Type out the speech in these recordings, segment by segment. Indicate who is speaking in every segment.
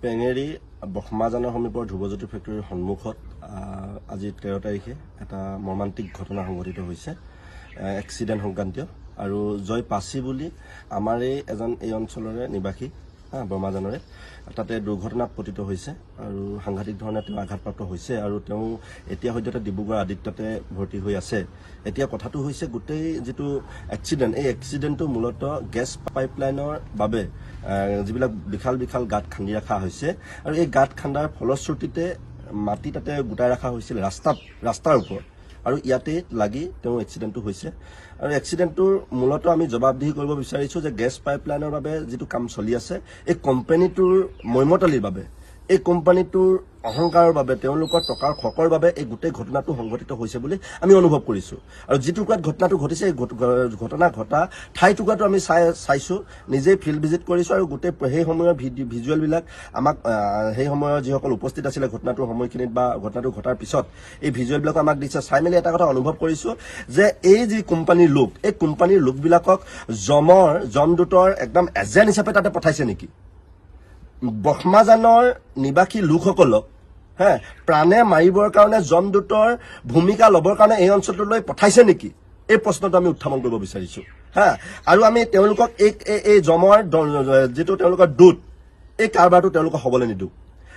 Speaker 1: পেঙেৰী ব্ৰহ্মাজানৰ সমীপৰ ধ্ৰুৱজ্যোতি ফেক্টৰীৰ সন্মুখত আজি 13 তাৰিখে এটা মৰ্মান্তিক ঘটনা সংঘটিত হৈছে এক্সিডেণ্ট সংক্ৰান্তীয় আৰু জয় পাচি বুলি আমাৰ এই অঞ্চলৰে নিবাসী ব্ৰহ্মাজানৰে তাতে দুৰ্ঘটনাত পতিত হৈছে আৰু সাংঘাতিক ধৰণে তেওঁ আঘাতপ্ৰাপ্ত হৈছে আৰু তেওঁ এতিয়া সদ্যহতে ডিব্ৰুগড় আদিত্যতে ভৰ্তি হৈ আছে। এতিয়া কথাটো হৈছে গোটেই যিটো এক্সিডেণ্ট এই এক্সিডেণ্টটো মূলতঃ গেছ পাইপলাইনৰ বাবে যিবিলাক বিশাল বিশাল গাঁত খান্দি ৰখা হৈছে আৰু এই গাঁত খান্দাৰ ফলশ্ৰুতিতে মাটি তাতে গোটাই ৰখা হৈছিল ৰাস্তাৰ ওপৰত আৰু ইয়াতে লাগি তেওঁ এক্সিডেণ্টটো হৈছে আৰু এক্সিডেণ্টটোৰ মূলতঃ আমি জবাবদিহি কৰিব বিচাৰিছোঁ যে গেছ পাইপলাইনৰ বাবে যিটো কাম চলি আছে এই কোম্পানীটোৰ মৈমতালিৰ বাবে এই কোম্পানীটোৰ অহংকাৰৰ বাবে তেওঁলোকৰ টকাৰ খকৰ বাবে এই গোটেই ঘটনাটো সংঘটিত হৈছে বুলি আমি অনুভৱ কৰিছোঁ আৰু যিটুকুৰাত ঘটনাটো ঘটিছে এই ঘটনা ঘটা ঠাইটুকুৰাটো আমি চাইছোঁ নিজেই ফিল্ড ভিজিট কৰিছোঁ আৰু গোটেই সেই সময়ৰ ভিজুৱেলবিলাক আমাক সেই সময়ৰ যিসকল উপস্থিত আছিলে ঘটনাটোৰ সময়খিনিত বা ঘটনাটো ঘটাৰ পিছত এই ভিজুৱেলবিলাক আমাক দিছে চাই মেলি এটা কথা অনুভৱ কৰিছোঁ যে এই যি কোম্পানীৰ লোক এই কোম্পানীৰ লোকবিলাকক যমদূতৰ একদম এজেণ্ট হিচাপে তাতে পঠাইছে নেকি ব্ৰহ্মাজানৰ নিবাসী লোকসকলক প্ৰাণে মাৰিবৰ কাৰণে যমদূতৰ ভূমিকা ল'বৰ কাৰণে এই অঞ্চলটোলৈ পঠাইছে নেকি এই প্ৰশ্নটো আমি উত্থাপন কৰিব বিচাৰিছোঁ আৰু আমি তেওঁলোকক এই যমৰ যিটো তেওঁলোকৰ দূত এই কাৰবাৰটো তেওঁলোকক হ'বলৈ নিদিওঁ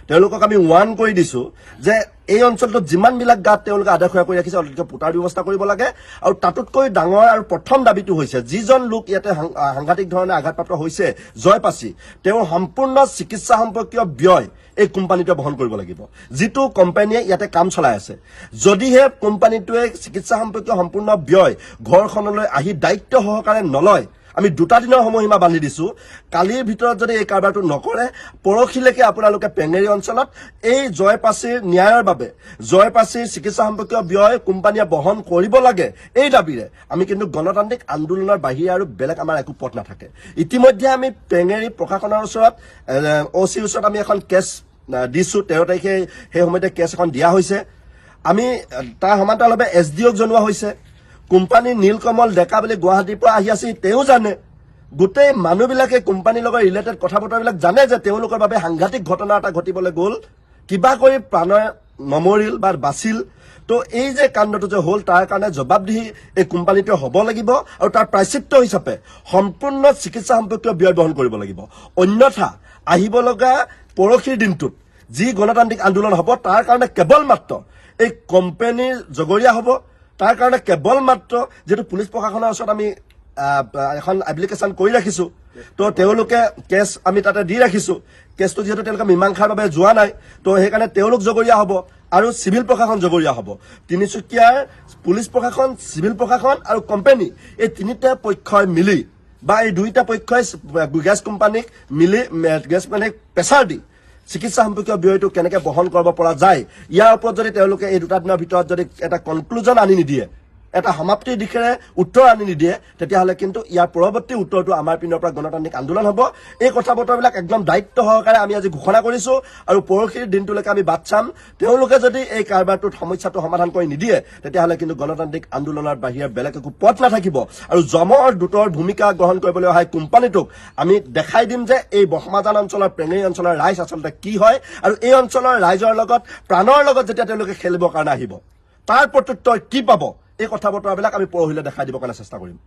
Speaker 1: তেওঁলোকক আমি ৱাৰ্ণ কৰি দিছোঁ যে এই অঞ্চলটোত যিমানবিলাক গাঁত তেওঁলোকে আদাখৰা কৰি ৰাখিছে অলৰেডি পুতাৰ ব্যৱস্থা কৰিব লাগে আৰু তাতোতকৈ ডাঙৰ আৰু প্ৰথম দাবীটো হৈছে যিজন লোক ইয়াতে সাংঘাতিক ধৰণে আঘাতপ্ৰাপ্ত হৈছে জয় পাচি তেওঁৰ সম্পূৰ্ণ চিকিৎসা সম্পৰ্কীয় ব্যয় এই কোম্পানীটোৱে বহন কৰিব লাগিব যিটো কোম্পানীয়ে ইয়াতে কাম চলাই আছে যদিহে কোম্পানীটোৱে চিকিৎসা সম্পৰ্কীয় সম্পূৰ্ণ ব্যয় ঘৰখনলৈ আহি দায়িত্ব সহকাৰে নলয় আমি 2টা দিনৰ সময়সীমা বান্ধি দিছোঁ কালিৰ ভিতৰত যদি এই কাৰবাৰটো নকৰে পৰহিলৈকে আপোনালোকে পেঙেৰী অঞ্চলত এই জয় পাচিৰ ন্যায়ৰ বাবে জয় পাচিৰ চিকিৎসা সম্পৰ্কীয় ব্যয় কোম্পানীয়ে বহন কৰিব লাগে এই দাবীৰে আমি কিন্তু গণতান্ত্ৰিক আন্দোলনৰ বাহিৰে আৰু বেলেগ আমাৰ একো পথ নাথাকে। ইতিমধ্যে আমি পেঙেৰী প্ৰশাসনৰ ওচৰত OCৰ ওচৰত আমি এখন কেছ দিছোঁ 13 তাৰিখে সেই সময়তে কেছ এখন দিয়া হৈছে আমি তাৰ সমান্তৰালভাৱে SDOক জনোৱা হৈছে কোম্পানীৰ নীলকমল ডেকা বুলি গুৱাহাটীৰ পৰা আহি আছে তেওঁ জানে গোটেই মানুহবিলাকে কোম্পানীৰ লগত ৰিলেটেড কথা বতৰাবিলাক জানে যে তেওঁলোকৰ বাবে সাংঘাতিক ঘটনা এটা ঘটিবলৈ গ'ল কিবা কৰি প্ৰাণৰ নমৰিল বা বাচিল তো এই যে কাণ্ডটো যে হ'ল তাৰ কাৰণে জবাবদিহি এই কোম্পানীটোৱে হ'ব লাগিব আৰু তাৰ প্ৰায়শ্চিত্ত হিচাপে সম্পূৰ্ণ চিকিৎসা সম্পৰ্কীয় ব্যয় বহন কৰিব লাগিব অন্যথা আহিব লগা পৰহিৰ দিনটোত যি গণতান্ত্ৰিক আন্দোলন হ'ব তাৰ কাৰণে কেৱল মাত্ৰ এই কোম্পানীৰ জগৰীয়া হ'ব তাৰ কাৰণে কেৱল মাত্ৰ যেটো পুলিচ প্ৰশাসনৰ ওচৰত আমি এখন এপ্লিকেশ্যন কৰি ৰাখিছোঁ তো তেওঁলোকে কেছ আমি তাতে দি ৰাখিছোঁ কেছটো যিহেতু তেওঁলোকে মীমাংসাৰ বাবে যোৱা নাই তো সেইকাৰণে তেওঁলোক জগৰীয়া হ'ব আৰু চিভিল প্ৰশাসন জগৰীয়া হ'ব তিনিচুকীয়াৰ পুলিচ প্ৰশাসন চিভিল প্ৰশাসন আৰু কোম্পানী এই তিনিটা পক্ষই মিলি বা এই দুইটা পক্ষই গেছ কোম্পানীক মিলি গেছ কোম্পানীক প্ৰেছাৰ দি চিকিৎসা সম্পৰ্কীয় ব্যয়টো কেনেকৈ বহন কৰিব পৰা যায় ইয়াৰ ওপৰত যদি তেওঁলোকে এই 2টা দিনৰ ভিতৰত যদি এটা কনক্লুজন আনি নিদিয়ে এটা সমাপ্তিৰ দিশেৰে উত্তৰ আনি নিদিয়ে তেতিয়াহ'লে কিন্তু ইয়াৰ পৰৱৰ্তী উত্তৰটো আমাৰ পিনৰ পৰা গণতান্ত্ৰিক আন্দোলন হ'ব এই কথা বতৰাবিলাক একদম দায়িত্ব সহকাৰে আমি আজি ঘোষণা কৰিছোঁ আৰু পৰহিৰ দিনটোলৈকে আমি বাট চাম তেওঁলোকে যদি এই কাৰবাৰটোত সমস্যাটো সমাধান কৰি নিদিয়ে তেতিয়াহ'লে কিন্তু গণতান্ত্ৰিক আন্দোলনৰ বাহিৰে বেলেগ একো পথ নাথাকিব আৰু যমৰ দূতৰ ভূমিকা গ্ৰহণ কৰিবলৈ অহা কোম্পানীটোক আমি দেখাই দিম যে এই ব্ৰহ্মাজান অঞ্চলৰ পেঙেৰী অঞ্চলৰ ৰাইজ আচলতে কি হয় আৰু এই অঞ্চলৰ ৰাইজৰ লগত প্ৰাণৰ লগত যেতিয়া তেওঁলোকে খেলিবৰ কাৰণে আহিব তাৰ প্ৰত্যুত্তৰ কি পাব এই কথা বতৰাবিলাক আমি পৰহিলৈ দেখাই দিবৰ কাৰণে চেষ্টা কৰিম।